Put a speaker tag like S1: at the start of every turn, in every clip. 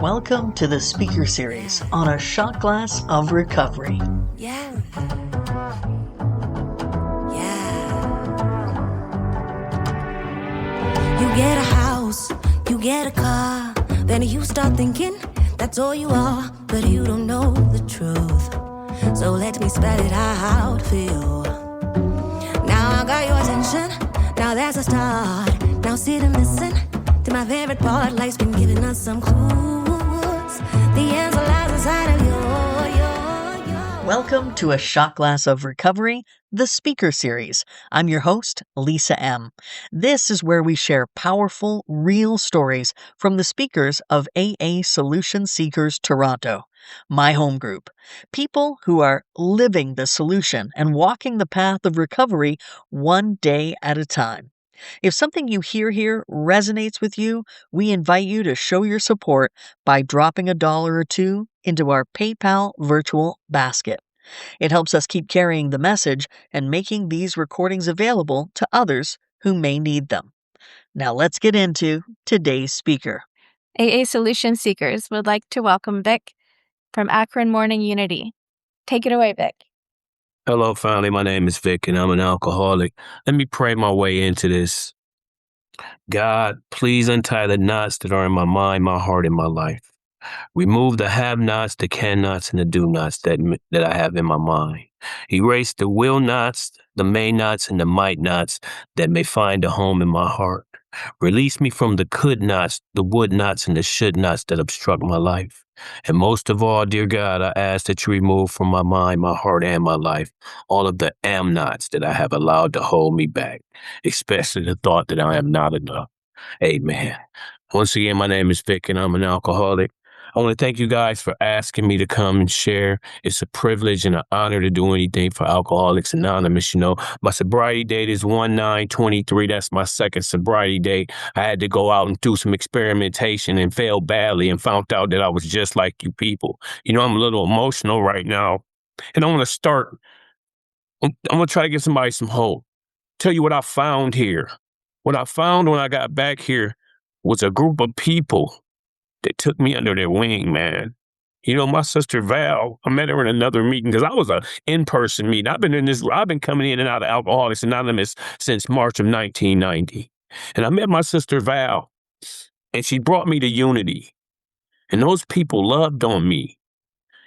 S1: Welcome to the speaker series on a shot glass of recovery.
S2: Yeah. Yeah. You get a house, you get a car, then you start thinking that's all you are, but you don't know the truth. So let me spell it out for you. Now I got your attention, now there's a start. Now sit and listen to my favorite part. Life's been giving us some clues. The answer lies inside of you.
S1: Welcome to a shot glass of recovery, the speaker series. I'm your host, Lisa M. This is where we share powerful, real stories from the speakers of AA Solution Seekers Toronto, my home group. People who are living the solution and walking the path of recovery one day at a time. If something you hear here resonates with you, we invite you to show your support by dropping $1 or $2 into our PayPal virtual basket. It helps us keep carrying the message and making these recordings available to others who may need them. Now let's get into today's speaker.
S3: AA Solution Seekers would like to welcome Vic from Akron Morning Unity. Take it away, Vic.
S4: Hello, family. My name is Vic, and I'm an alcoholic. Let me pray my way into this. God, please untie the knots that are in my mind, my heart, and my life. Remove the have-nots, the can-nots, and the do-nots that I have in my mind. Erase the will-nots, the may-nots, and the might-nots that may find a home in my heart. Release me from the could-nots, the would-nots, and the should-nots that obstruct my life. And most of all, dear God, I ask that you remove from my mind, my heart, and my life all of the am-nots that I have allowed to hold me back, especially the thought that I am not enough. Amen. Once again, my name is Vic, and I'm an alcoholic. I want to thank you guys for asking me to come and share. It's a privilege and an honor to do anything for Alcoholics Anonymous. You know, my sobriety date is 1/9/23. That's my second sobriety date. I had to go out and do some experimentation and failed badly and found out that I was just like you people. You know, I'm a little emotional right now. And I'm going to try to give somebody some hope. Tell you what I found here. What I found when I got back here was a group of people that took me under their wing, man. You know, my sister Val, I met her in another meeting because I was a in-person meeting. I've been coming in and out of Alcoholics Anonymous since March of 1990. And I met my sister Val, and she brought me to Unity. And those people loved on me.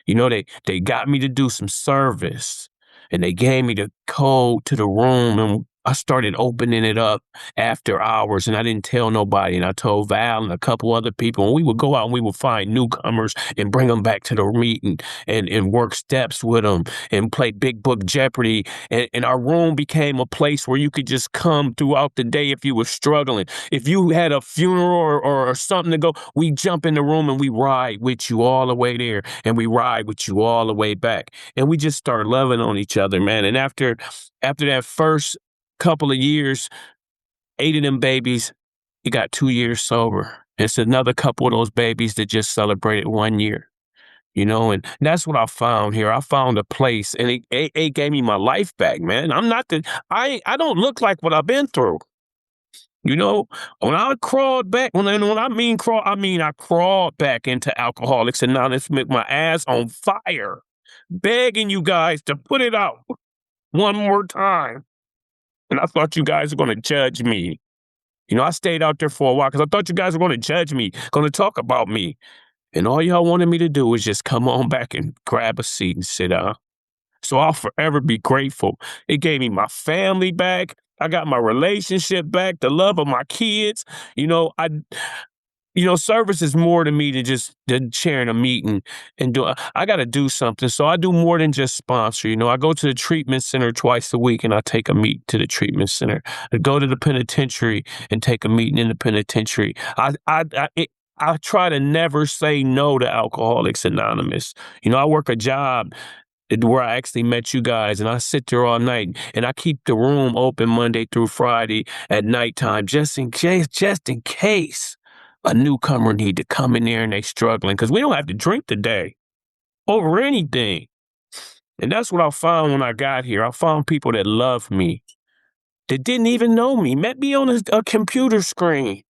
S4: You know, they got me to do some service, and they gave me the code to the room, and I started opening it up after hours, and I didn't tell nobody. And I told Val and a couple other people, and we would go out and we would find newcomers and bring them back to the meeting and work steps with them and play Big Book Jeopardy. And our room became a place where you could just come throughout the day if you were struggling. If you had a funeral or something to go, we jump in the room and we ride with you all the way there, and we ride with you all the way back. And we just start loving on each other, man. And after that first couple of years, 8 of them babies, he got 2 years sober. It's another couple of those babies that just celebrated 1 year, you know, and that's what I found here. I found a place, and it gave me my life back, man. I don't look like what I've been through. You know, when I crawled back, when I mean crawl, I mean I crawled back into Alcoholics Anonymous with my ass on fire, begging you guys to put it out one more time. And I thought you guys were going to judge me. You know, I stayed out there for a while because I thought you guys were going to judge me, going to talk about me. And all y'all wanted me to do was just come on back and grab a seat and sit down. So I'll forever be grateful. It gave me my family back. I got my relationship back, the love of my kids. Service is more to me than sharing a meeting and I got to do something. So I do more than just sponsor. You know, I go to the treatment center twice a week and I take a meeting to the treatment center. I go to the penitentiary and take a meeting in the penitentiary. I try to never say no to Alcoholics Anonymous. You know, I work a job where I actually met you guys, and I sit there all night, and I keep the room open Monday through Friday at nighttime, just in case a newcomer need to come in there and they struggling, because we don't have to drink today over anything. And that's what I found when I got here. I found people that loved me, that didn't even know me, met me on a computer screen.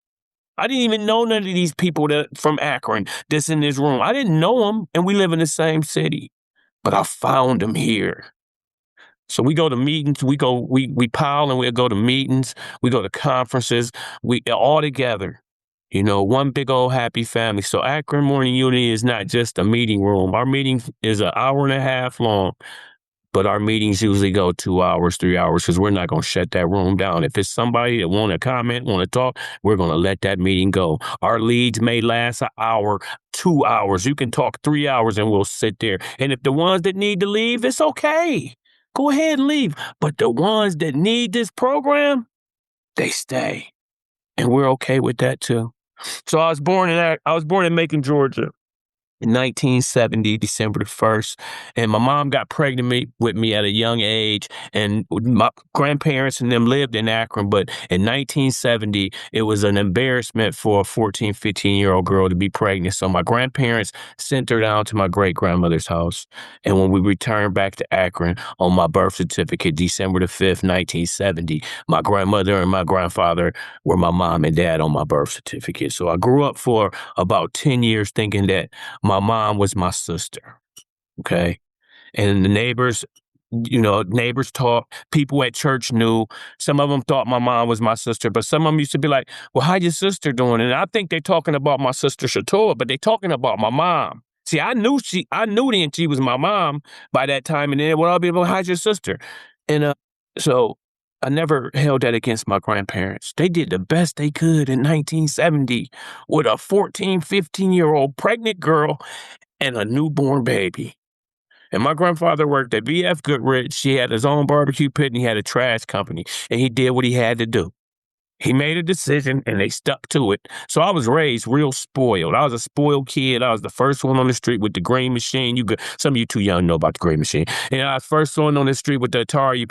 S4: I didn't even know none of these people that from Akron that's in this room. I didn't know them, and we live in the same city. But I found them here. So we go to meetings, we pile and we'll go to meetings, we go to conferences, we all together. You know, one big old happy family. So Akron Morning Unity is not just a meeting room. Our meeting is an hour and a half long, but our meetings usually go 2 hours, 3 hours, because we're not going to shut that room down. If it's somebody that want to comment, want to talk, we're going to let that meeting go. Our leads may last an hour, 2 hours. You can talk 3 hours and we'll sit there. And if the ones that need to leave, it's okay. Go ahead and leave. But the ones that need this program, they stay. And we're okay with that too. So I was born in Macon, Georgia in 1970, December the 1st. And my mom got pregnant with me at a young age. And my grandparents and them lived in Akron. But in 1970, it was an embarrassment for a 14, 15-year-old girl to be pregnant. So my grandparents sent her down to my great-grandmother's house. And when we returned back to Akron on my birth certificate, December the 5th, 1970, my grandmother and my grandfather were my mom and dad on my birth certificate. So I grew up for about 10 years thinking that my mom was my sister, okay? And the neighbors, neighbors talked. People at church knew. Some of them thought my mom was my sister, but some of them used to be like, well, how your sister doing? And I think they're talking about my sister Shatoa, but they're talking about my mom. See, I knew then she was my mom by that time, and then I'll be like, how's your sister? And so I never held that against my grandparents. They did the best they could in 1970 with a 14, 15-year-old pregnant girl and a newborn baby. And my grandfather worked at VF Goodrich. He had his own barbecue pit and he had a trash company. And he did what he had to do. He made a decision and they stuck to it. So I was raised real spoiled. I was a spoiled kid. I was the first one on the street with the green machine. Some of you too young know about the green machine. And I was first one on the street with the Atari.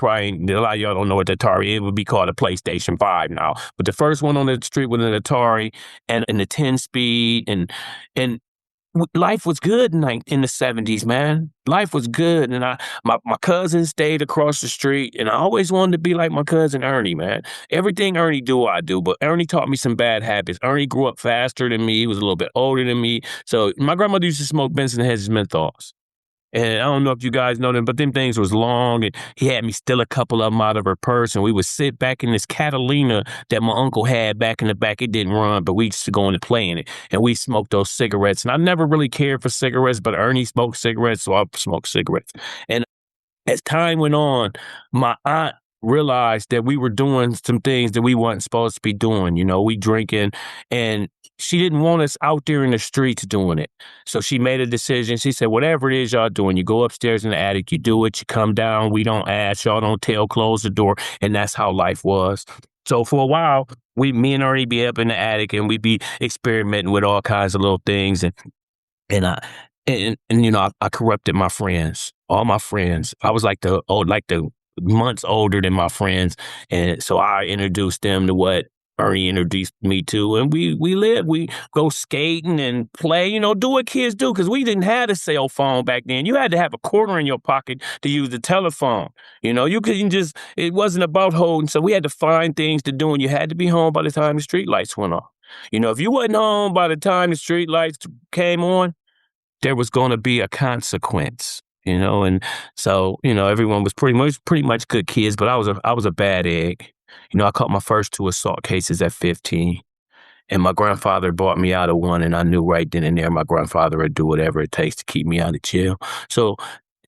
S4: A lot of y'all don't know what the Atari is. It would be called a PlayStation 5 now. But the first one on the street with an Atari and the 10-speed and life was good in the 70s, man. Life was good. And my cousin stayed across the street, and I always wanted to be like my cousin Ernie, man. Everything Ernie do, I do. But Ernie taught me some bad habits. Ernie grew up faster than me. He was a little bit older than me. So my grandmother used to smoke Benson Hedges menthols. And I don't know if you guys know them, but them things was long, and he had me steal a couple of them out of her purse, and we would sit back in this Catalina that my uncle had back in the back. It didn't run, but we used to go in and play in it, and we smoked those cigarettes. And I never really cared for cigarettes, but Ernie smoked cigarettes, so I smoked cigarettes. And as time went on, my aunt realized that we were doing some things that we weren't supposed to be doing. We drinking, and she didn't want us out there in the streets doing it. So she made a decision. She said, whatever it is y'all doing, you go upstairs in the attic, you do it, you come down, we don't ask, y'all don't tell, close the door. And that's how life was. So for a while, me and Ernie be up in the attic and we'd be experimenting with all kinds of little things. I corrupted my friends, all my friends. I was like the months older than my friends. And so I introduced them to what Ernie introduced me to. And we go skating and play, do what kids do. Cause we didn't have a cell phone back then. You had to have a quarter in your pocket to use the telephone. You couldn't it wasn't about holding. So we had to find things to do, and you had to be home by the time the street lights went off. If you wasn't home by the time the street lights came on, there was going to be a consequence, and so, everyone was pretty much good kids, but I was a bad egg. I caught my first 2 assault cases at 15, and my grandfather bought me out of one, and I knew right then and there my grandfather would do whatever it takes to keep me out of jail. So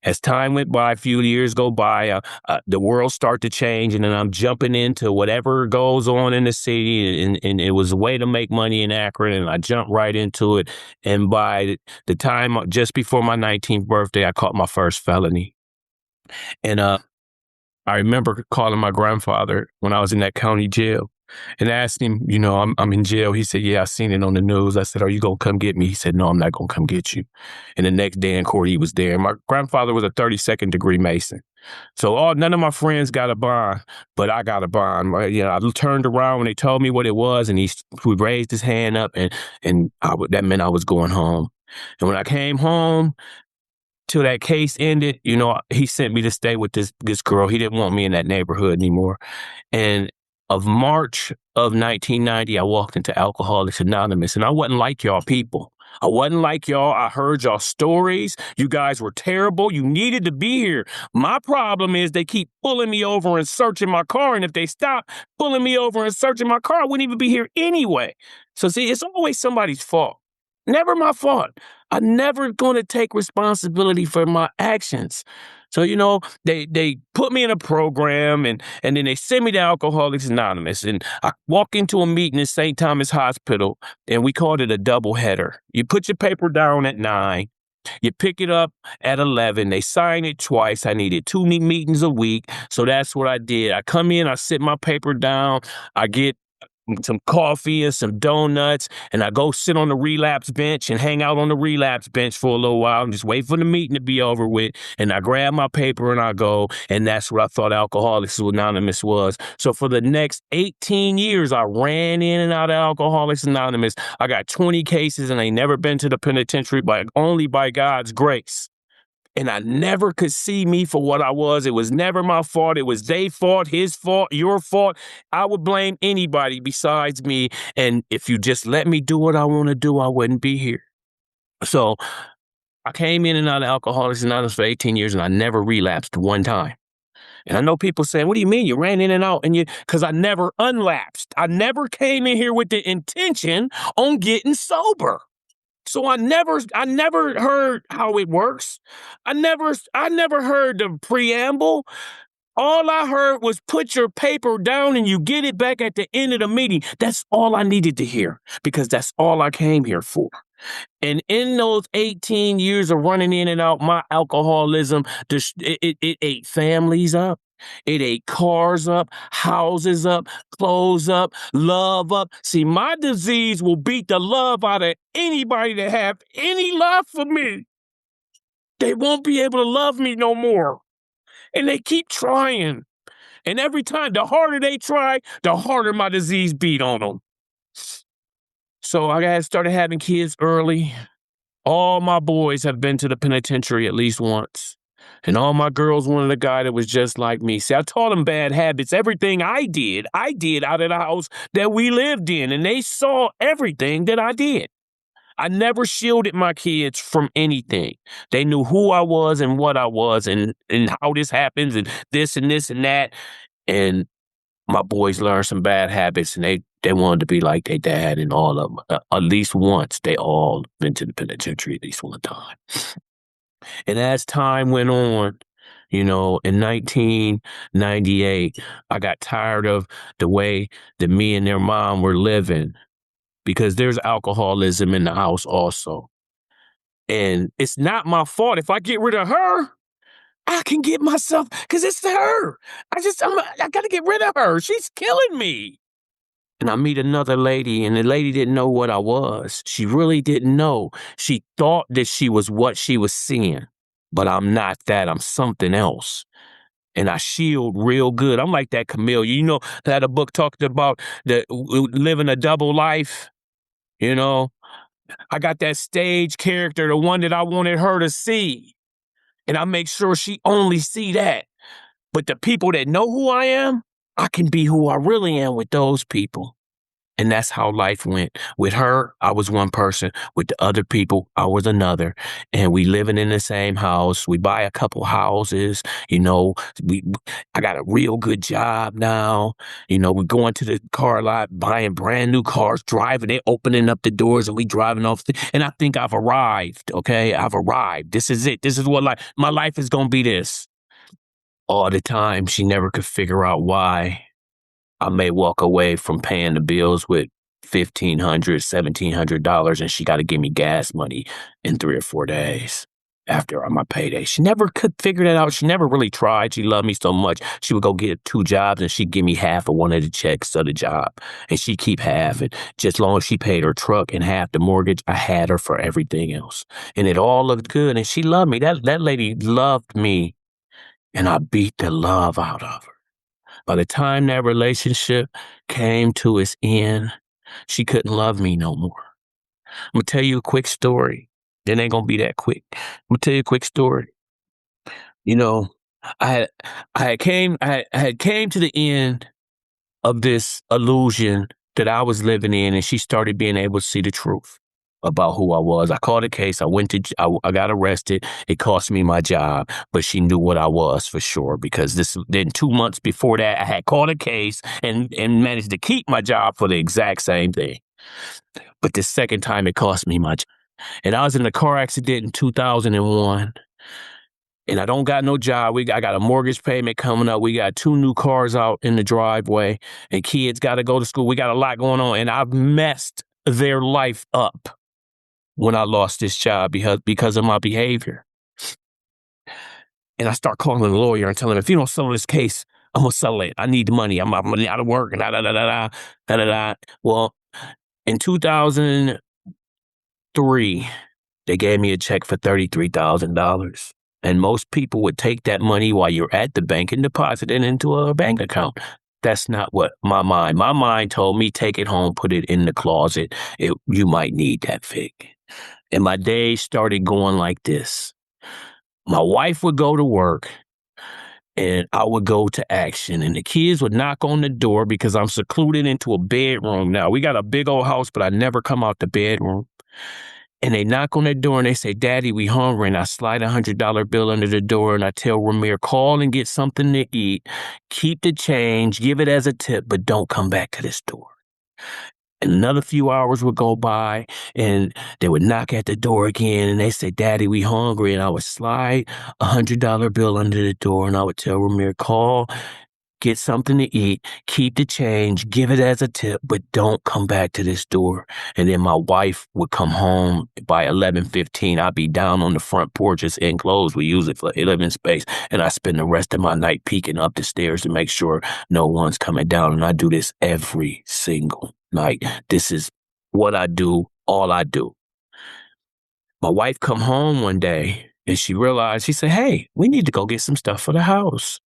S4: as time went by, a few years go by, the world start to change, and then I'm jumping into whatever goes on in the city, and it was a way to make money in Akron, and I jumped right into it. And by the time, just before my 19th birthday, I caught my first felony. And I remember calling my grandfather when I was in that county jail and asked him, I'm in jail. He said, yeah, I seen it on the news. I said, are you going to come get me? He said, no, I'm not going to come get you. And the next day in court, he was there. My grandfather was a 32nd degree Mason. So none of my friends got a bond, but I got a bond. I turned around when they told me what it was, and he raised his hand up, and that meant I was going home. And when I came home, till that case ended, he sent me to stay with this girl. He didn't want me in that neighborhood anymore. And of March of 1990, I walked into Alcoholics Anonymous, and I wasn't like y'all people. I wasn't like y'all. I heard y'all stories. You guys were terrible. You needed to be here. My problem is they keep pulling me over and searching my car, and if they stop pulling me over and searching my car, I wouldn't even be here anyway. So see, it's always somebody's fault. Never my fault. I'm never going to take responsibility for my actions. So, they put me in a program and then they send me to Alcoholics Anonymous. And I walk into a meeting at St. Thomas Hospital, and we called it a double header. You put your paper down at 9. You pick it up at 11. They sign it twice. I needed 2 meetings a week. So that's what I did. I come in, I sit my paper down. I get some coffee and some donuts, and I go sit on the relapse bench and hang out on the relapse bench for a little while and just wait for the meeting to be over with. And I grab my paper and I go, and that's what I thought Alcoholics Anonymous was. So for the next 18 years, I ran in and out of Alcoholics Anonymous. I got 20 cases, and I never been to the penitentiary, only by God's grace. And I never could see me for what I was. It was never my fault. It was their fault, his fault, your fault. I would blame anybody besides me. And if you just let me do what I want to do, I wouldn't be here. So I came in and out of Alcoholics Anonymous for 18 years, and I never relapsed one time. And I know people saying, what do you mean you ran in and out? Because I never unlapsed. I never came in here with the intention on getting sober. So I never heard how it works. I never heard the preamble. All I heard was put your paper down and you get it back at the end of the meeting. That's all I needed to hear, because that's all I came here for. And in those 18 years of running in and out, my alcoholism, it ate families up. It ate cars up, houses up, clothes up, love up. See, my disease will beat the love out of anybody that have any love for me. They won't be able to love me no more. And they keep trying. And every time, the harder they try, the harder my disease beat on them. So I started having kids early. All my boys have been to the penitentiary at least once. And all my girls wanted a guy that was just like me. See, I taught them bad habits. Everything I did out of the house that we lived in. And they saw everything that I did. I never shielded my kids from anything. They knew who I was and what I was and how this happens and this and this and that. And my boys learned some bad habits, and they wanted to be like their dad, and all of them. At least once, they all been to the penitentiary at least one time. And as time went on, in 1998, I got tired of the way that me and their mom were living, because there's alcoholism in the house also. And it's not my fault. If I get rid of her, I can get myself, because it's her. I got to get rid of her. She's killing me. And I meet another lady, and the lady didn't know what I was. She really didn't know. She thought that she was what she was seeing. But I'm not that. I'm something else. And I shield real good. I'm like that chameleon. You know, that a book talked about living a double life. I got that stage character, the one that I wanted her to see. And I make sure she only see that. But the people that know who I am, I can be who I really am with those people. And that's how life went. With her, I was one person. With the other people, I was another. And we living in the same house. We buy a couple houses. I got a real good job now. We going to the car lot, buying brand new cars, driving it, opening up the doors, and we driving off. And I think I've arrived, okay? I've arrived. This is it. This is what my life is going to be this. All the time, she never could figure out why I may walk away from paying the bills with $1,500, $1,700, and she got to give me gas money in 3 or 4 days after my payday. She never could figure that out. She never really tried. She loved me so much. She would go get 2 jobs, and she'd give me half of one of the checks of the job, and she'd keep half. And just as long as she paid her truck and half the mortgage, I had her for everything else. And it all looked good, and she loved me. That lady loved me, and I beat the love out of her. By the time that relationship came to its end, she couldn't love me no more. I'm going to tell you a quick story. It ain't going to be that quick. I'm going to tell you a quick story. I had came to the end of this illusion that I was living in, and she started being able to see the truth about who I was. I caught a case. I got arrested. It cost me my job, but she knew what I was for sure, because then 2 months before that, I had caught a case and managed to keep my job for the exact same thing. But the second time, it cost me my job. And I was in a car accident in 2001. And I don't got no job. I got a mortgage payment coming up. We got 2 new cars out in the driveway, and kids got to go to school. We got a lot going on, and I've messed their life up when I lost this job because of my behavior. And I start calling the lawyer and telling him, if you don't settle this case, I'm going to settle it. I need the money. I'm out of work. And da-da-da-da-da. Well, in 2003, they gave me a check for $33,000. And most people would take that money while you're at the bank and deposit it into a bank account. That's not what my mind told me. Take it home, put it in the closet. You might need that, Vic. And my days started going like this. My wife would go to work, and I would go to Action, and the kids would knock on the door because I'm secluded into a bedroom. Now, we got a big old house, but I never come out the bedroom. And they knock on the door and they say, Daddy, we hungry. And I slide $100 bill under the door and I tell Ramir, call and get something to eat. Keep the change, give it as a tip, but don't come back to this door. And another few hours would go by and they would knock at the door again and they say, Daddy, we hungry. And I would slide $100 bill under the door and I would tell Ramir, call, get something to eat, keep the change, give it as a tip, but don't come back to this door. And then my wife would come home by 11:15. I'd be down on the front porch, it's enclosed. We use it for living space. And I spend the rest of my night peeking up the stairs to make sure no one's coming down. And I do this every single night. This is what I do, all I do. My wife come home one day and she realized, she said, hey, we need to go get some stuff for the house.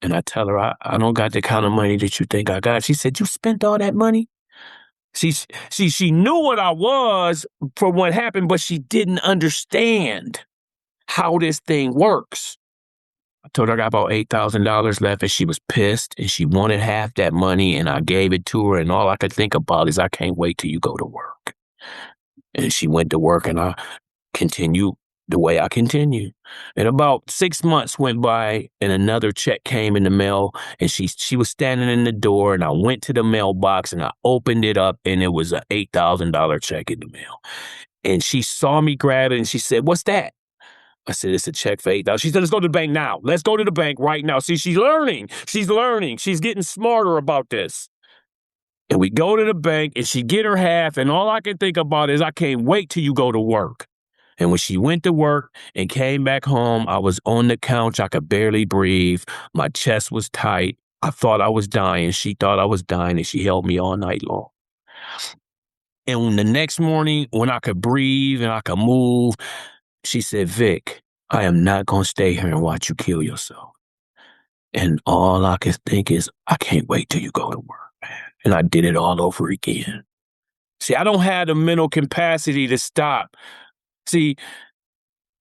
S4: And I tell her, I don't got the kind of money that you think I got. She said, you spent all that money? She knew what I was for what happened, but she didn't understand how this thing works. I told her I got about $8,000 left, and she was pissed, and she wanted half that money, and I gave it to her, and all I could think about is, I can't wait till you go to work. And she went to work, and I continued the way I continue. And about 6 months went by and another check came in the mail, and she was standing in the door, and I went to the mailbox and I opened it up and it was an $8,000 check in the mail. And she saw me grab it and she said, what's that? I said, it's a check for $8,000. She said, let's go to the bank now. Let's go to the bank right now. See, she's learning. She's getting smarter about this. And we go to the bank and she get her half, and all I can think about is, I can't wait till you go to work. And when she went to work and came back home, I was on the couch. I could barely breathe. My chest was tight. I thought I was dying. She thought I was dying, and she held me all night long. And when the next morning, when I could breathe and I could move, she said, Vic, I am not going to stay here and watch you kill yourself. And all I could think is, I can't wait till you go to work, man. And I did it all over again. See, I don't have the mental capacity to stop. See,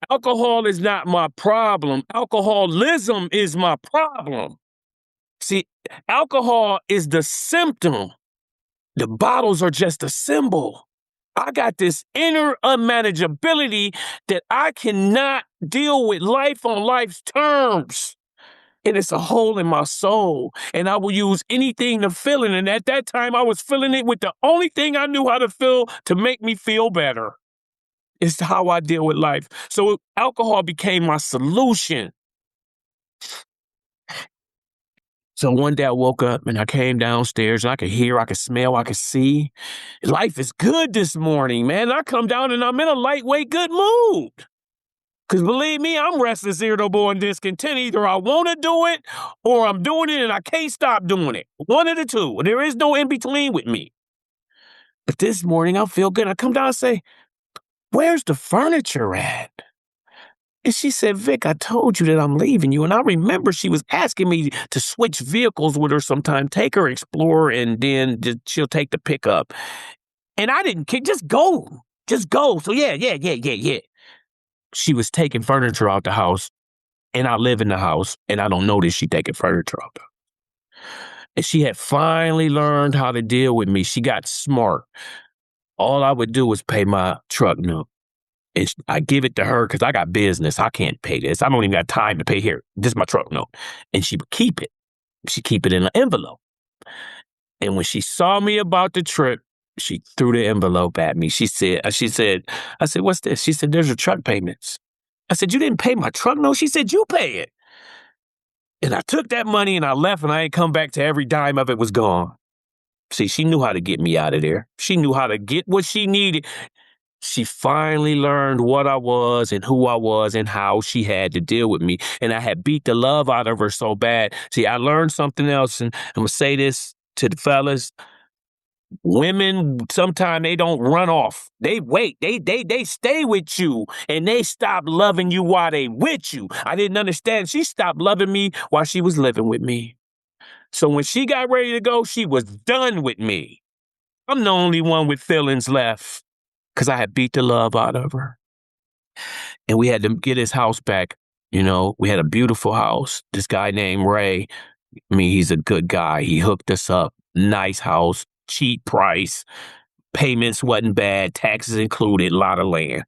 S4: alcohol is not my problem. Alcoholism is my problem. See, alcohol is the symptom. The bottles are just a symbol. I got this inner unmanageability that I cannot deal with life on life's terms. And it's a hole in my soul. And I will use anything to fill it. And at that time, I was filling it with the only thing I knew how to fill to make me feel better. It's how I deal with life. So alcohol became my solution. So one day I woke up and I came downstairs and I could hear, I could smell, I could see. Life is good this morning, man. I come down and I'm in a lightweight good mood. Because believe me, I'm restless, irritable, and discontent. Either I want to do it or I'm doing it and I can't stop doing it. One of the two. There is no in between with me. But this morning I feel good. I come down and say, where's the furniture at? And she said, Vic, I told you that I'm leaving you. And I remember she was asking me to switch vehicles with her sometime, take her Explorer, and then she'll take the pickup. And I didn't care. Just go. Just go. So yeah. She was taking furniture out the house, and I live in the house, and I don't notice she taking furniture out the house. And she had finally learned how to deal with me. She got smart. All I would do was pay my truck note. And I give it to her because I got business. I can't pay this. I don't even got time to pay here. This is my truck note. And she would keep it. She'd keep it in an envelope. And when she saw me about the trip, she threw the envelope at me. I said, what's this? She said, there's your truck payments. I said, you didn't pay my truck note? She said, you pay it. And I took that money and I left and I ain't come back till every dime of it was gone. See, she knew how to get me out of there. She knew how to get what she needed. She finally learned what I was and who I was and how she had to deal with me. And I had beat the love out of her so bad. See, I learned something else, and I'm going to say this to the fellas. Women, sometimes they don't run off. They wait. They stay with you, and they stop loving you while they with you. I didn't understand. She stopped loving me while she was living with me. So when she got ready to go, she was done with me. I'm the only one with feelings left because I had beat the love out of her. And we had to get his house back. You know, we had a beautiful house. This guy named Ray, I mean, he's a good guy. He hooked us up. Nice house, cheap price. Payments wasn't bad. Taxes included, a lot of land.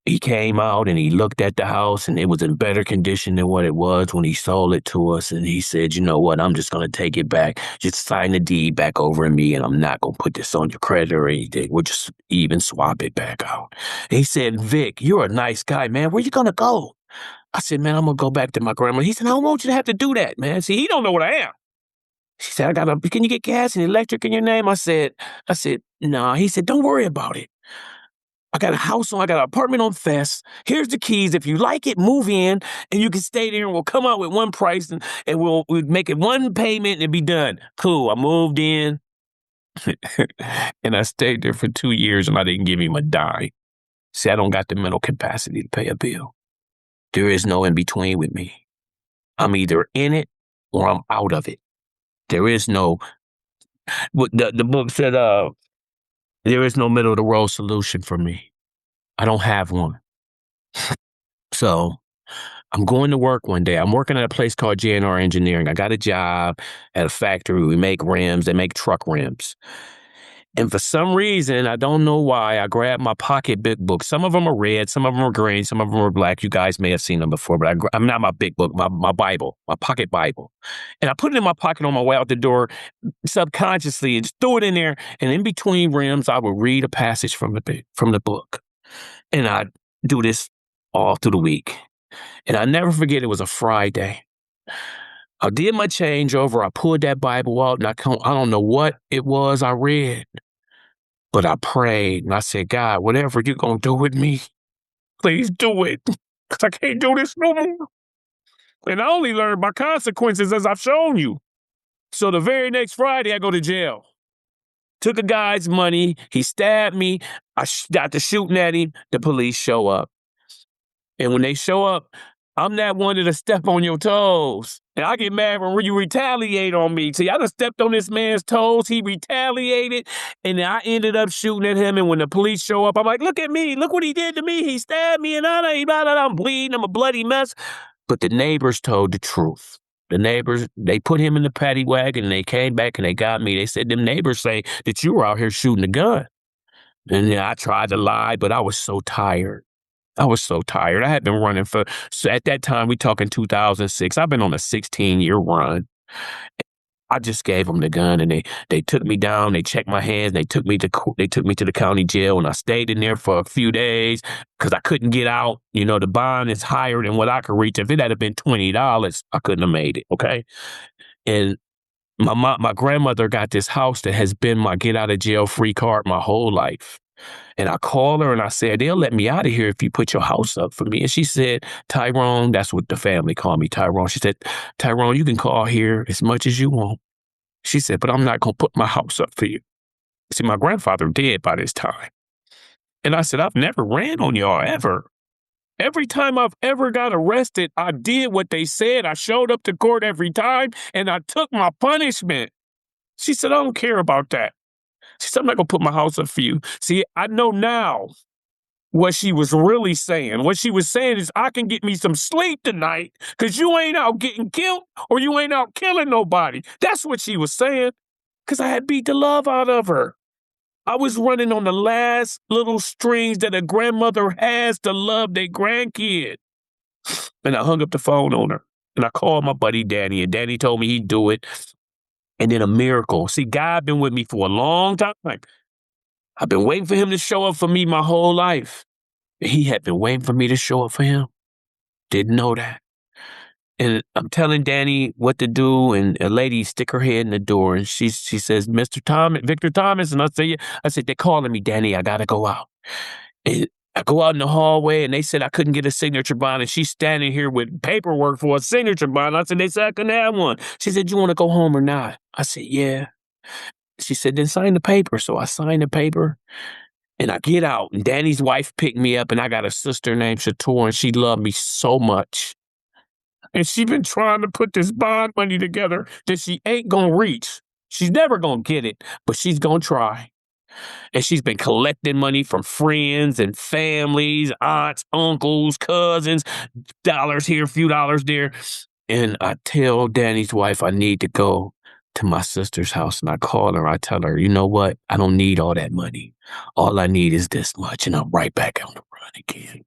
S4: He came out and he looked at the house and it was in better condition than what it was when he sold it to us. And he said, you know what, I'm just going to take it back. Just sign the deed back over to me and I'm not going to put this on your credit or anything. We'll just even swap it back out. And he said, Vic, you're a nice guy, man. Where you going to go? I said, man, I'm going to go back to my grandma. He said, I don't want you to have to do that, man. See, he don't know what I am. She said, can you get gas and electric in your name? I said, nah. He said, don't worry about it. I got I got an apartment on Fest. Here's the keys. If you like it, move in, and you can stay there, and we'll come out with one price, and we'll make it one payment, and be done. Cool. I moved in, and I stayed there for 2 years, and I didn't give him a dime. See, I don't got the mental capacity to pay a bill. There is no in between with me. I'm either in it or I'm out of it. There is no. The book said, there is no middle of the road solution for me. I don't have one. So I'm going to work one day. I'm working at a place called JNR Engineering. I got a job at a factory. We make rims. They make truck rims. And for some reason, I don't know why, I grabbed my pocket big book. Some of them are red, some of them are green, some of them are black. You guys may have seen them before, but I'm not my big book, my Bible, my pocket Bible. And I put it in my pocket on my way out the door subconsciously and just threw it in there. And in between rims, I would read a passage from the book. And I do this all through the week. And I never forget, it was a Friday. I did my changeover. I pulled that Bible out, and I don't know what it was I read, but I prayed, and I said, God, whatever you're going to do with me, please do it, because I can't do this no more. And I only learned my consequences as I've shown you. So the very next Friday, I go to jail. Took a guy's money. He stabbed me. I got to shooting at him. The police show up. And when they show up, I'm that one that'll step on your toes. And I get mad when you retaliate on me. See, I done stepped on this man's toes. He retaliated. And I ended up shooting at him. And when the police show up, I'm like, look at me. Look what he did to me. He stabbed me and I'm bleeding. I'm a bloody mess. But the neighbors told the truth. The neighbors, they put him in the paddy wagon and they came back and they got me. They said, them neighbors say that you were out here shooting a gun. And then I tried to lie, but I was so tired. I had been running so at that time, we talking 2006. I've been on a 16-year run. I just gave them the gun and they took me down. They checked my hands. They took me to the county jail, and I stayed in there for a few days because I couldn't get out. You know, the bond is higher than what I could reach. If it had been $20, I couldn't have made it. Okay. And my grandmother got this house that has been my get out of jail free card my whole life. And I called her and I said, they'll let me out of here if you put your house up for me. And she said, Tyrone, that's what the family called me, Tyrone. She said, Tyrone, you can call here as much as you want. She said, but I'm not going to put my house up for you. See, my grandfather dead by this time. And I said, I've never ran on y'all ever. Every time I've ever got arrested, I did what they said. I showed up to court every time and I took my punishment. She said, I don't care about that. She said, I'm not going to put my house up for you. See, I know now what she was really saying. What she was saying is, I can get me some sleep tonight because you ain't out getting killed or you ain't out killing nobody. That's what she was saying, because I had beat the love out of her. I was running on the last little strings that a grandmother has to love their grandkid. And I hung up the phone on her. And I called my buddy Danny, and Danny told me he'd do it. And then a miracle. See, God been with me for a long time. I've been waiting for him to show up for me my whole life. And he had been waiting for me to show up for him. Didn't know that. And I'm telling Danny what to do, and a lady stick her head in the door, and she says, Mr. Thomas, Victor Thomas. And I say, yeah. I said, they're calling me, Danny. I got to go out. And I go out in the hallway, and they said I couldn't get a signature bond, and she's standing here with paperwork for a signature bond. I said, they said I couldn't have one. She said, you want to go home or not? I said, yeah. She said, then sign the paper. So I signed the paper, and I get out, and Danny's wife picked me up, and I got a sister named Shator, and she loved me so much. And she been trying to put this bond money together that she ain't gonna reach. She's never gonna get it, but she's gonna try. And she's been collecting money from friends and families, aunts, uncles, cousins, dollars here, a few dollars there. And I tell Danny's wife I need to go to my sister's house. And I call her, I tell her, you know what? I don't need all that money. All I need is this much. And I'm right back on the run again.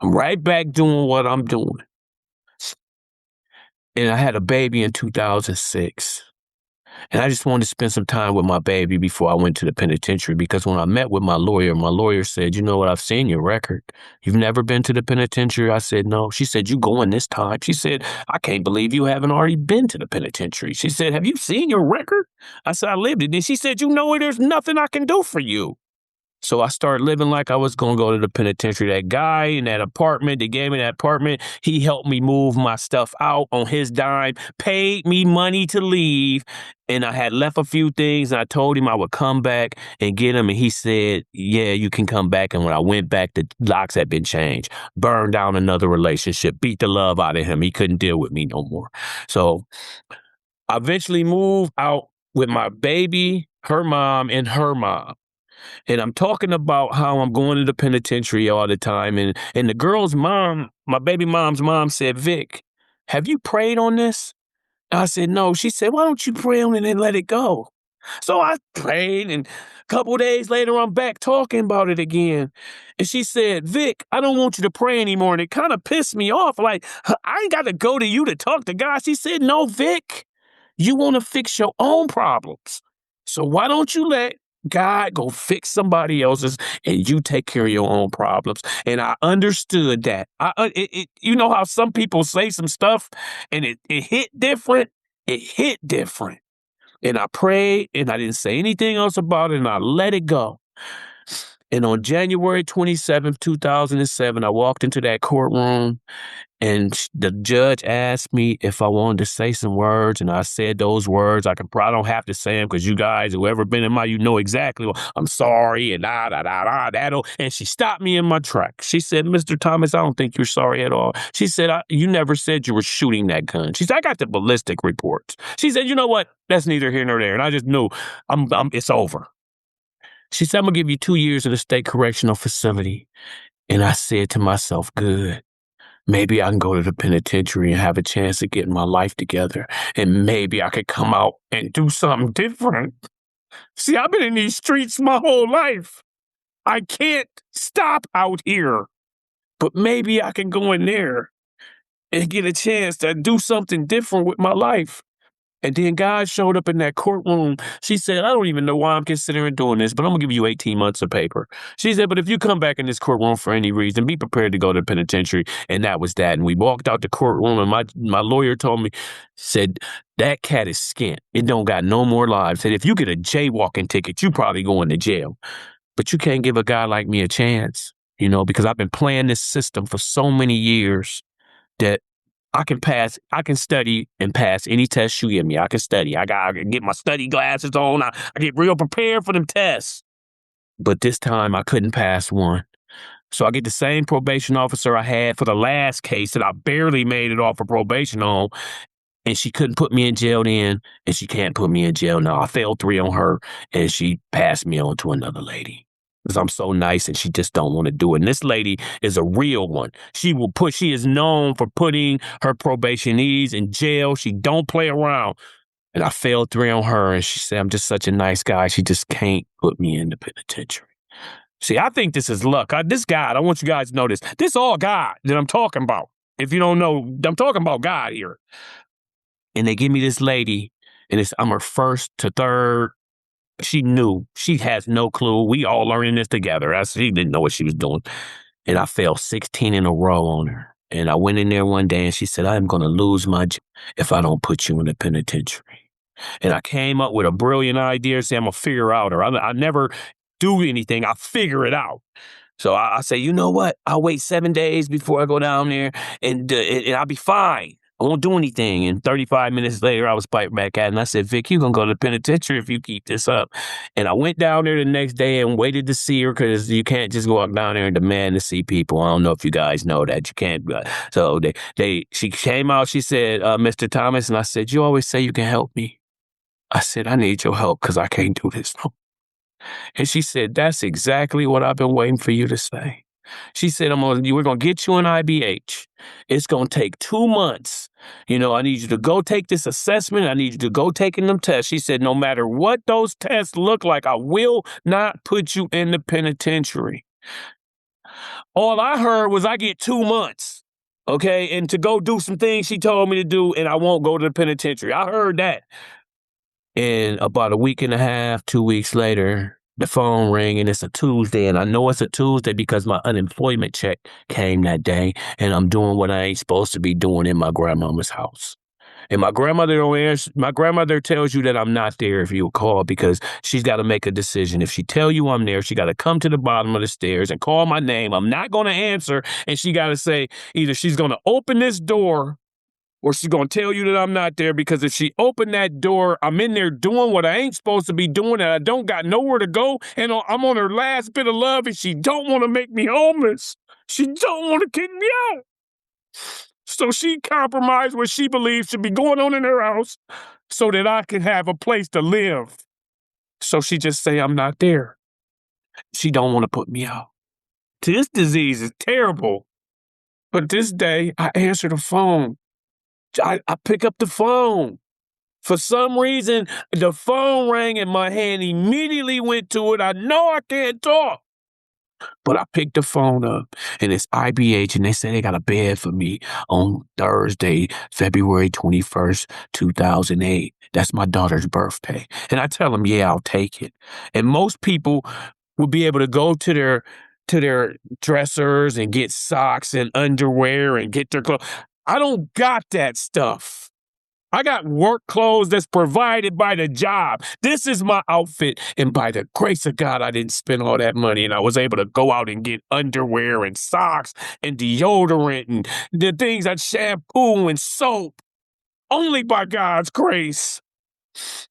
S4: I'm right back doing what I'm doing. And I had a baby in 2006. And I just wanted to spend some time with my baby before I went to the penitentiary, because when I met with my lawyer said, you know what, I've seen your record. You've never been to the penitentiary? I said, no. She said, you going this time? She said, I can't believe you haven't already been to the penitentiary. She said, have you seen your record? I said, I lived it. And she said, you know what, there's nothing I can do for you. So I started living like I was going to go to the penitentiary. That guy in that apartment, that gave me that apartment, he helped me move my stuff out on his dime, paid me money to leave. And I had left a few things, and I told him I would come back and get them. And he said, yeah, you can come back. And when I went back, the locks had been changed. Burned down another relationship, beat the love out of him. He couldn't deal with me no more. So I eventually moved out with my baby, her mom, and her mom. And I'm talking about how I'm going to the penitentiary all the time. And the girl's mom, my baby mom's mom, said, Vic, have you prayed on this? I said, no. She said, why don't you pray on it and let it go? So I prayed, and a couple of days later, I'm back talking about it again. And she said, Vic, I don't want you to pray anymore. And it kind of pissed me off. Like, I ain't got to go to you to talk to God. She said, no, Vic, you want to fix your own problems. So why don't you let God go fix somebody else's, and you take care of your own problems? And I understood that. You know how some people say some stuff and it hit different? It hit different. And I prayed, and I didn't say anything else about it, and I let it go. And on January 27th, 2007, I walked into that courtroom, and the judge asked me if I wanted to say some words, and I said those words. I don't have to say them, because you guys, whoever been in my, you know exactly. Well, I'm sorry, and and she stopped me in my tracks. She said, Mr. Thomas, I don't think you're sorry at all. She said, you never said you were shooting that gun. She said, I got the ballistic reports. She said, you know what? That's neither here nor there. And I just knew it's over. She said, I'm going to give you 2 years in a state correctional facility. And I said to myself, good. Maybe I can go to the penitentiary and have a chance of getting my life together. And maybe I could come out and do something different. See, I've been in these streets my whole life. I can't stop out here. But maybe I can go in there and get a chance to do something different with my life. And then God showed up in that courtroom. She said, I don't even know why I'm considering doing this, but I'm going to give you 18 months of paper. She said, but if you come back in this courtroom for any reason, be prepared to go to the penitentiary. And that was that. And we walked out the courtroom, and my lawyer told me, said, that cat is skint. It don't got no more lives. Said, if you get a jaywalking ticket, you probably going to jail. But you can't give a guy like me a chance, because I've been playing this system for so many years that I can study and pass any test you give me. I can study. I can get my study glasses on. I get real prepared for them tests. But this time I couldn't pass one. So I get the same probation officer I had for the last case that I barely made it off of probation on. And she couldn't put me in jail then, and she can't put me in jail now. I failed 3 on her, and she passed me on to another lady. because I'm so nice and she just don't want to do it. And this lady is a real one. She is known for putting her probationees in jail. She don't play around. And I failed through on her, and she said, I'm just such a nice guy. She just can't put me in the penitentiary. See, I think this is luck. This God, I want you guys to know this. This all God that I'm talking about. If you don't know, I'm talking about God here. And they give me this lady, and I'm her first to third. She knew. She has no clue. We all learning this together. She didn't know what she was doing. And I failed 16 in a row on her. And I went in there one day, and she said, I am going to lose my job if I don't put you in the penitentiary. And I came up with a brilliant idea, saying I'm going to figure out her. I never do anything. I figure it out. So I say, you know what? I'll wait 7 days before I go down there and I'll be fine. I won't do anything. And 35 minutes later, I was piped back at and I said, Vic, you're going to go to the penitentiary if you keep this up. And I went down there the next day and waited to see her because you can't just go up down there and demand to see people. I don't know if you guys know that. You can't. So she came out. She said, Mr. Thomas. And I said, you always say you can help me. I said, I need your help because I can't do this no. And she said, that's exactly what I've been waiting for you to say. She said, we're going to get you an IBH. It's going to take 2 months. I need you to go take this assessment. I need you to go taking them tests. She said, no matter what those tests look like, I will not put you in the penitentiary. All I heard was I get 2 months. Okay. And to go do some things she told me to do, and I won't go to the penitentiary. I heard that. And about a week and a half, 2 weeks later, the phone rang and it's a Tuesday. And I know it's a Tuesday because my unemployment check came that day. And I'm doing what I ain't supposed to be doing in my grandmama's house. And my grandmother don't answer. My grandmother tells you that I'm not there if you call because she's got to make a decision. If she tell you I'm there, she got to come to the bottom of the stairs and call my name. I'm not going to answer. And she got to say either she's going to open this door or she's going to tell you that I'm not there, because if she opened that door, I'm in there doing what I ain't supposed to be doing and I don't got nowhere to go and I'm on her last bit of love and she don't want to make me homeless. She don't want to kick me out. So she compromised what she believes should be going on in her house so that I can have a place to live. So she just say I'm not there. She don't want to put me out. This disease is terrible. But this day, I answer the phone. I pick up the phone. For some reason, the phone rang and my hand immediately went to it. I know I can't talk. But I picked the phone up and it's IBH and they say they got a bed for me on Thursday, February 21st, 2008. That's my daughter's birthday. And I tell them, yeah, I'll take it. And most people will be able to go to their dressers and get socks and underwear and get their clothes. I don't got that stuff. I got work clothes that's provided by the job. This is my outfit. And by the grace of God, I didn't spend all that money. And I was able to go out and get underwear and socks and deodorant and the things like shampoo and soap. Only by God's grace.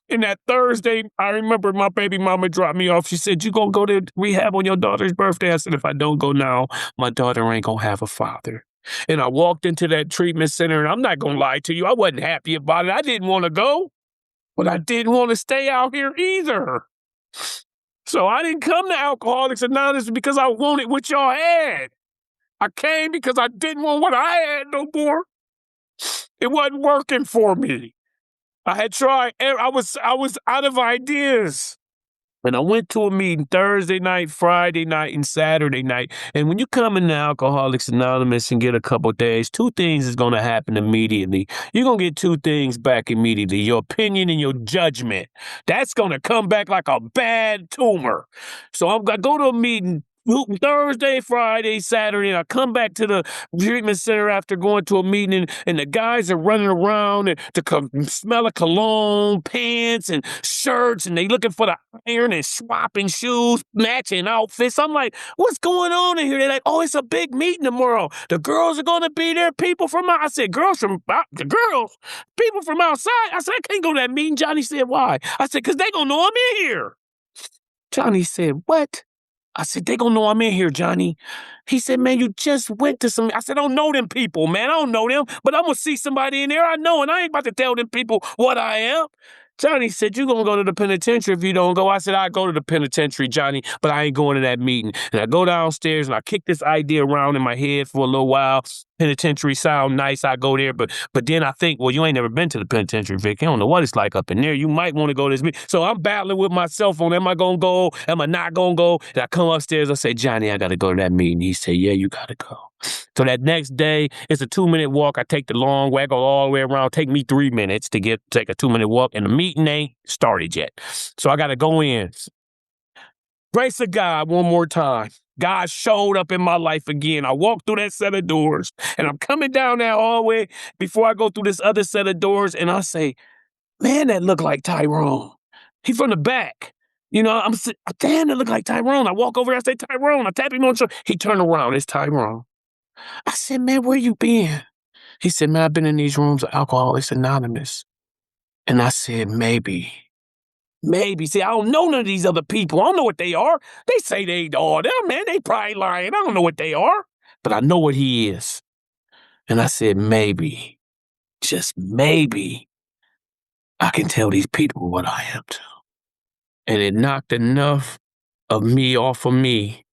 S4: And that Thursday, I remember my baby mama dropped me off. She said, you gonna go to rehab on your daughter's birthday? I said, if I don't go now, my daughter ain't gonna have a father. And I walked into that treatment center, and I'm not going to lie to you, I wasn't happy about it. I didn't want to go, but I didn't want to stay out here either. So I didn't come to Alcoholics Anonymous because I wanted what y'all had. I came because I didn't want what I had no more. It wasn't working for me. I had tried. I was out of ideas. And I went to a meeting Thursday night, Friday night, and Saturday night. And when you come into Alcoholics Anonymous and get a couple days, two things is going to happen immediately. You're going to get two things back immediately. Your opinion and your judgment. That's going to come back like a bad tumor. So I go to a meeting Thursday, Friday, Saturday, and I come back to the treatment center after going to a meeting, and the guys are running around and to smell of cologne, pants, and shirts, and they looking for the iron and swapping shoes, matching outfits. I'm like, what's going on in here? They're like, oh, it's a big meeting tomorrow. The girls are going to be there. People from I said, people from outside. I said, I can't go to that meeting. Johnny said, why? I said, because they going to know I'm in here. Johnny said, what? I said, they gonna know I'm in here, Johnny. He said, man, you just went to some. I said, I don't know them people, man. I don't know them, but I'm gonna see somebody in there I know, and I ain't about to tell them people what I am. Johnny said, "You gonna go to the penitentiary if you don't go." I said, "I go to the penitentiary, Johnny, but I ain't going to that meeting." And I go downstairs and I kick this idea around in my head for a little while. Penitentiary sound nice. I go there, but then I think, well, you ain't never been to the penitentiary, Vic. You don't know what it's like up in there. You might want to go to this meeting. So I'm battling with myself on, am I gonna go? Am I not gonna go? And I come upstairs. I say, "Johnny, I gotta go to that meeting." He said, "Yeah, you gotta go." So that next day, it's a 2-minute walk. I take the long way. I go all the way around. Take me 3 minutes to take a 2-minute walk, and the meeting ain't started yet. So I got to go in. Grace of God one more time. God showed up in my life again. I walked through that set of doors, and I'm coming down that hallway before I go through this other set of doors, and I say, "Man, that look like Tyrone. He from the back." You know, damn, that look like Tyrone. I walk over there, I say, "Tyrone." I tap him on the shoulder. He turned around. It's Tyrone. I said, "Man, where you been?" He said, "Man, I've been in these rooms of Alcoholics Anonymous." And I said, maybe. See, I don't know none of these other people. I don't know what they are. They say they are them, man. They probably lying. I don't know what they are. But I know what he is. And I said, maybe, just maybe, I can tell these people what I am too. And it knocked enough of me off of me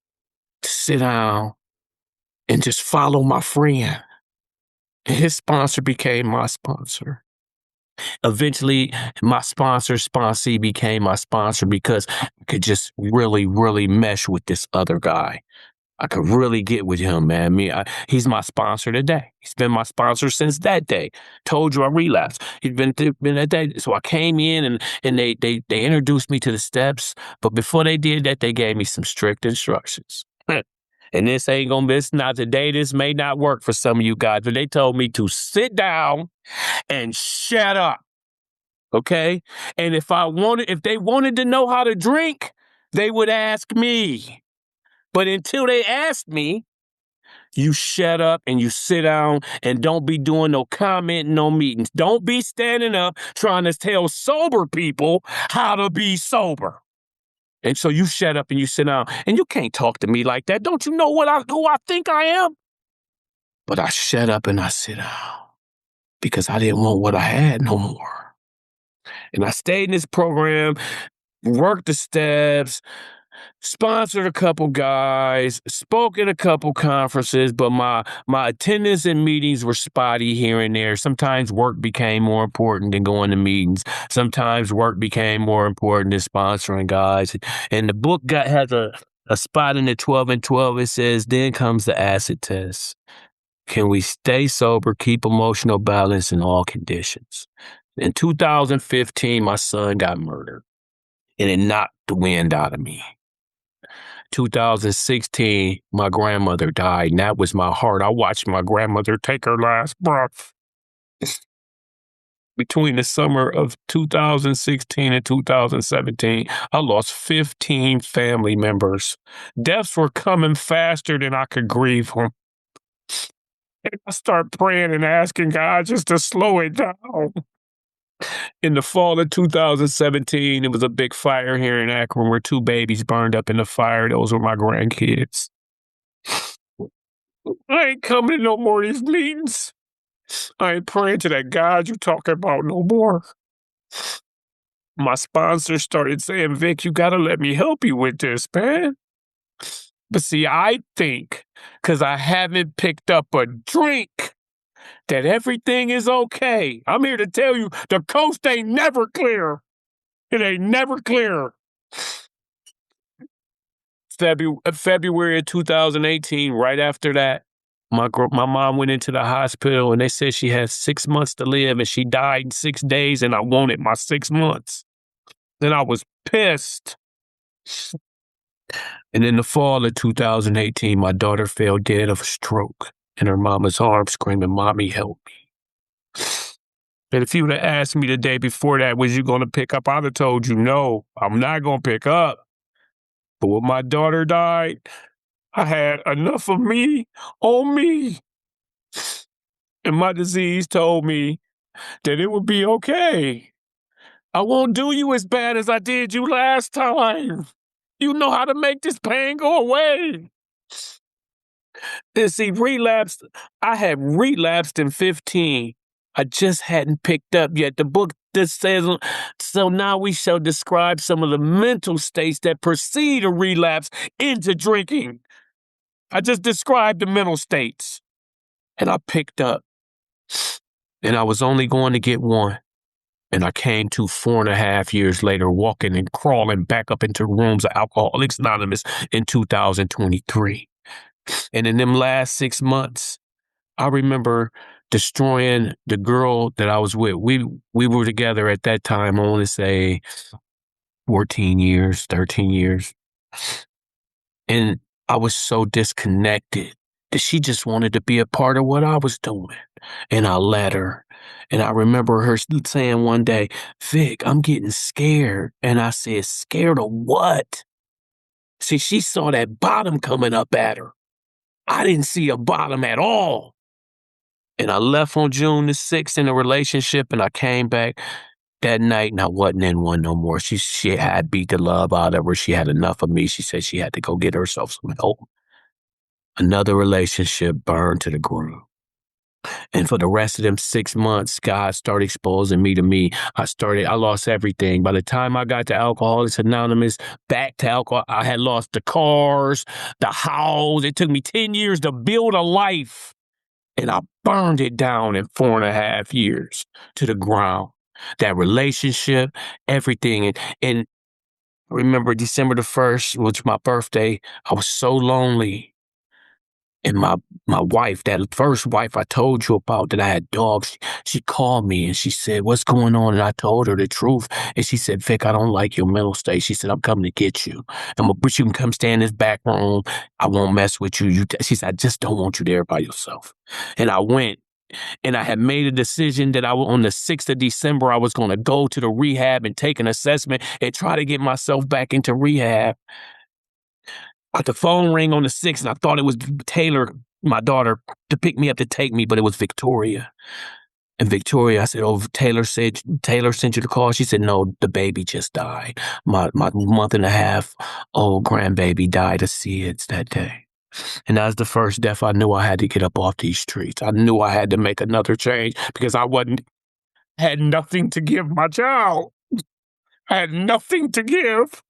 S4: to sit down and just follow my friend. And his sponsor became my sponsor. Eventually, my sponsee became my sponsor because I could just really, really mesh with this other guy. I could really get with him, man. He's my sponsor today. He's been my sponsor since that day. Told you I relapsed. He's been that day. So I came in and they introduced me to the steps. But before they did that, they gave me some strict instructions. And this ain't gonna be, it's not today. This may not work for some of you guys, but they told me to sit down and shut up. Okay? And if they wanted to know how to drink, they would ask me. But until they asked me, you shut up and you sit down and don't be doing no commenting on meetings. Don't be standing up trying to tell sober people how to be sober. And so you shut up and you sit down, and you can't talk to me like that. Don't you know who I think I am? But I shut up and I sit down because I didn't want what I had no more. And I stayed in this program, worked the steps, sponsored a couple guys, spoke at a couple conferences, but my attendance in meetings were spotty here and there. Sometimes work became more important than going to meetings. Sometimes work became more important than sponsoring guys. And the book has a spot in the 12 and 12. It says, then comes the acid test. Can we stay sober, keep emotional balance in all conditions? In 2015, my son got murdered, and it knocked the wind out of me. 2016, my grandmother died, and that was my heart. I watched my grandmother take her last breath. Between the summer of 2016 and 2017, I lost 15 family members. Deaths were coming faster than I could grieve them. And I started praying and asking God just to slow it down. In the fall of 2017, it was a big fire here in Akron where 2 babies burned up in the fire. Those were my grandkids. I ain't coming to no more of these meetings. I ain't praying to that God you talking about no more. My sponsor started saying, "Vic, you gotta let me help you with this, man." But see, I think because I haven't picked up a drink that everything is okay. I'm here to tell you, the coast ain't never clear. It ain't never clear. February of 2018, right after that, my mom went into the hospital and they said she had 6 months to live, and she died in 6 days, and I wanted my 6 months. Then I was pissed. And in the fall of 2018, my daughter fell dead of a stroke in her mama's arms, screaming, "Mommy, help me." And if you would have asked me the day before that, was you going to pick up, I'd have told you, no, I'm not going to pick up. But when my daughter died, I had enough of me on me. And my disease told me that it would be okay. I won't do you as bad as I did you last time. You know how to make this pain go away. And see, I had relapsed in 15. I just hadn't picked up yet. The book that says, so now we shall describe some of the mental states that precede a relapse into drinking. I just described the mental states. And I picked up. And I was only going to get one. And I came to 4.5 years later, walking and crawling back up into rooms of Alcoholics Anonymous in 2023. And in them last 6 months, I remember destroying the girl that I was with. We were together at that time, I want to say 14 years, 13 years. And I was so disconnected that she just wanted to be a part of what I was doing. And I let her. And I remember her saying one day, Vic, I'm getting scared. And I said, scared of what? See, she saw that bottom coming up at her. I didn't see a bottom at all. And I left on June the 6th in a relationship, and I came back that night, and I wasn't in one no more. She had beat the love out of her. She had enough of me. She said she had to go get herself some help. Another relationship burned to the ground. And for the rest of them 6 months, God started exposing me to me. I lost everything. By the time I got to Alcoholics Anonymous, back to alcohol, I had lost the cars, the house. It took me 10 years to build a life. And I burned it down in 4.5 years to the ground. That relationship, everything. And I remember December the 1st, which was my birthday, I was so lonely. And my wife, that first wife I told you about that I had dogs, she called me and she said, what's going on? And I told her the truth. And she said, Vic, I don't like your mental state. She said, I'm coming to get you. But you can come stay in this back room. I won't mess with you. She said, I just don't want you there by yourself. And I went. And I had made a decision that on the 6th of December, I was going to go to the rehab and take an assessment and try to get myself back into rehab. The phone rang on the 6th, and I thought it was Taylor, my daughter, to pick me up to take me, but it was Victoria. And Victoria, I said, Taylor sent you the call. She said, no, the baby just died. My 1.5-month old grandbaby died of SIDS that day. And that was the first death I knew I had to get up off these streets. I knew I had to make another change because I had nothing to give my child. I had nothing to give.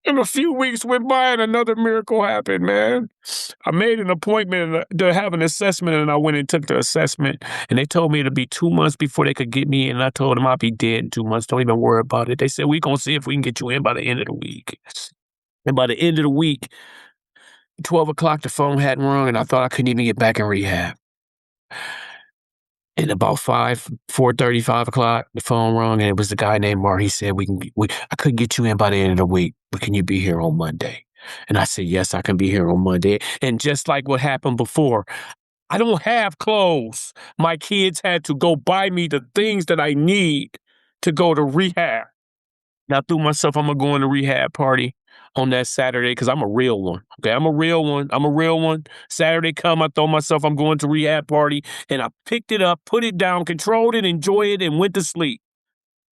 S4: And a few weeks went by and another miracle happened, man. I made an appointment to have an assessment, and I went and took the assessment. And they told me it'd be 2 months before they could get me in. And I told them I'd be dead in 2 months. Don't even worry about it. They said, we're going to see if we can get you in by the end of the week. And by the end of the week, 12 o'clock, the phone hadn't rung, and I thought I couldn't even get back in rehab. And about 4:30, 5 o'clock, the phone rung, and it was the guy named Mark. He said, I couldn't get you in by the end of the week, but can you be here on Monday? And I said, yes, I can be here on Monday. And just like what happened before, I don't have clothes. My kids had to go buy me the things that I need to go to rehab. And I threw myself, I'm going to go in a rehab party on that Saturday because I'm a real one. Okay, I'm a real one. Saturday come, I told myself I'm going to rehab party, and I picked it up, put it down, controlled it, enjoyed it, and went to sleep.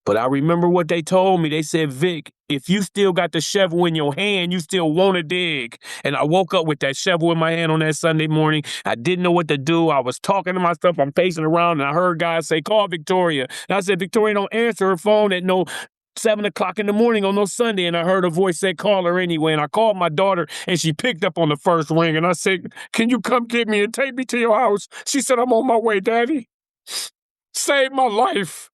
S4: But I remember what they told me. They said, Vic, if you still got the shovel in your hand, you still want to dig. And I woke up with that shovel in my hand on that Sunday morning. I didn't know what to do. I was talking to myself. I'm pacing around, and I heard guys say, call Victoria. And I said, Victoria don't answer her phone at 7 o'clock in the morning on no Sunday. And I heard a voice say, call her anyway. And I called my daughter, and she picked up on the first ring. And I said, can you come get me and take me to your house? She said, I'm on my way, Daddy. Save my life.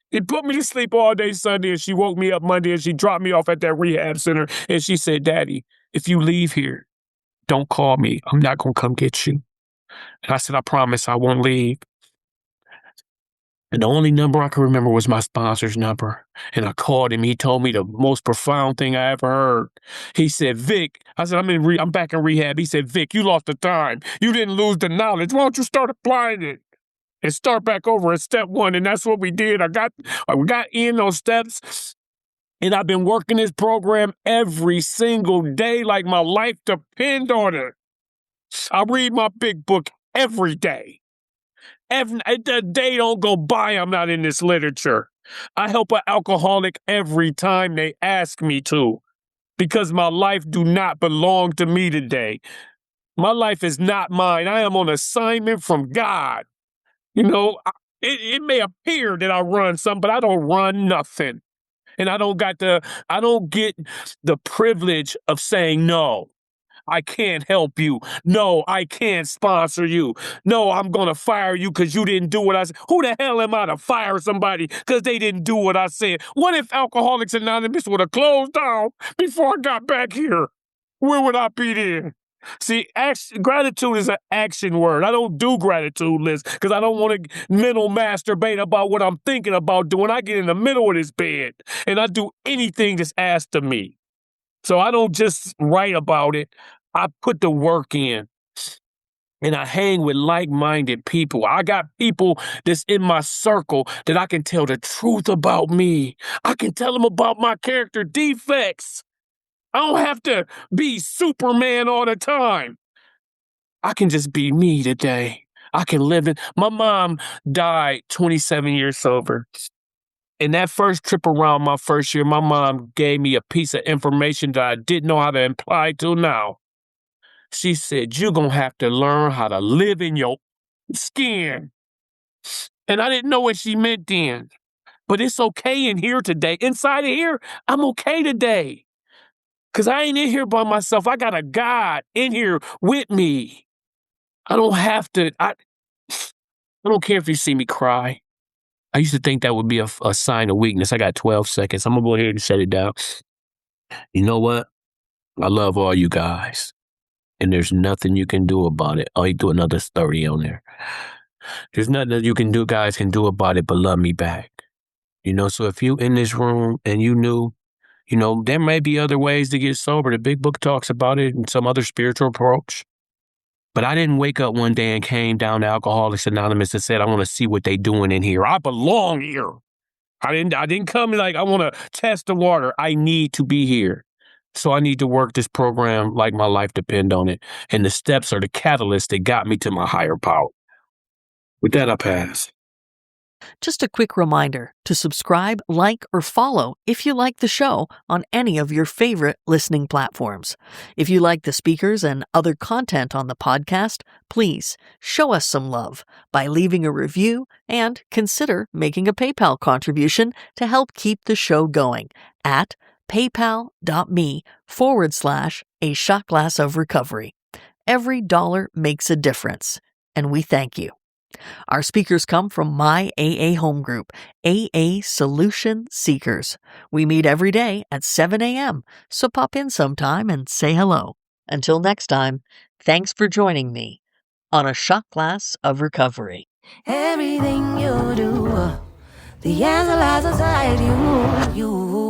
S4: He put me to sleep all day Sunday, and she woke me up Monday, and she dropped me off at that rehab center. And she said, Daddy, if you leave here, don't call me. I'm not going to come get you. And I said, I promise I won't leave. And the only number I could remember was my sponsor's number. And I called him. He told me the most profound thing I ever heard. He said, Vic, I said, I'm back in rehab. He said, Vic, you lost the time. You didn't lose the knowledge. Why don't you start applying it and start back over at step one? And that's what we did. We got in those steps. And I've been working this program every single day like my life depends on it. I read my big book every day. The day don't go by I'm not in this literature. I help an alcoholic every time they ask me to, because my life do not belong to me today. My life is not mine. I am on assignment from God. You know, It may appear that I run something, but I don't run nothing. And I don't get the privilege of saying no. I can't help you. No, I can't sponsor you. No, I'm going to fire you because you didn't do what I said. Who the hell am I to fire somebody because they didn't do what I said? What if Alcoholics Anonymous would have closed down before I got back here? Where would I be then? See, gratitude is an action word. I don't do gratitude lists because I don't want to mental masturbate about what I'm thinking about doing. I get in the middle of this bed and I do anything that's asked of me. So I don't just write about it. I put the work in and I hang with like-minded people. I got people that's in my circle that I can tell the truth about me. I can tell them about my character defects. I don't have to be Superman all the time. I can just be me today. I can live it. My mom died 27 years sober. And that first trip around my first year, my mom gave me a piece of information that I didn't know how to apply till now. She said, you're going to have to learn how to live in your skin. And I didn't know what she meant then. But it's okay in here today. Inside of here, I'm okay today. Because I ain't in here by myself. I got a God in here with me. I don't have to. I don't care if you see me cry. I used to think that would be a sign of weakness. I got 12 seconds. I'm going to go ahead and shut it down. You know what? I love all you guys. And there's nothing you can do about it. Oh, you do another 30 on there. There's nothing that you guys can do about it but love me back. So if you in this room and you knew, there may be other ways to get sober. The big book talks about it and some other spiritual approach. But I didn't wake up one day and came down to Alcoholics Anonymous and said, I want to see what they doing in here. I belong here. I didn't come like I want to test the water. I need to be here. So I need to work this program like my life depend on it. And the steps are the catalyst that got me to my higher power. With that, I pass.
S1: Just a quick reminder to subscribe, like, or follow if you like the show on any of your favorite listening platforms. If you like the speakers and other content on the podcast, please show us some love by leaving a review and consider making a PayPal contribution to help keep the show going at paypal.me/a shot glass of recovery. Every dollar makes a difference, and we thank you. Our speakers come from my AA home group, AA Solution Seekers. We meet every day at 7 a.m., so pop in sometime and say hello. Until next time, thanks for joining me on A Shot Glass of Recovery.
S2: Everything you do, the answer lies inside you.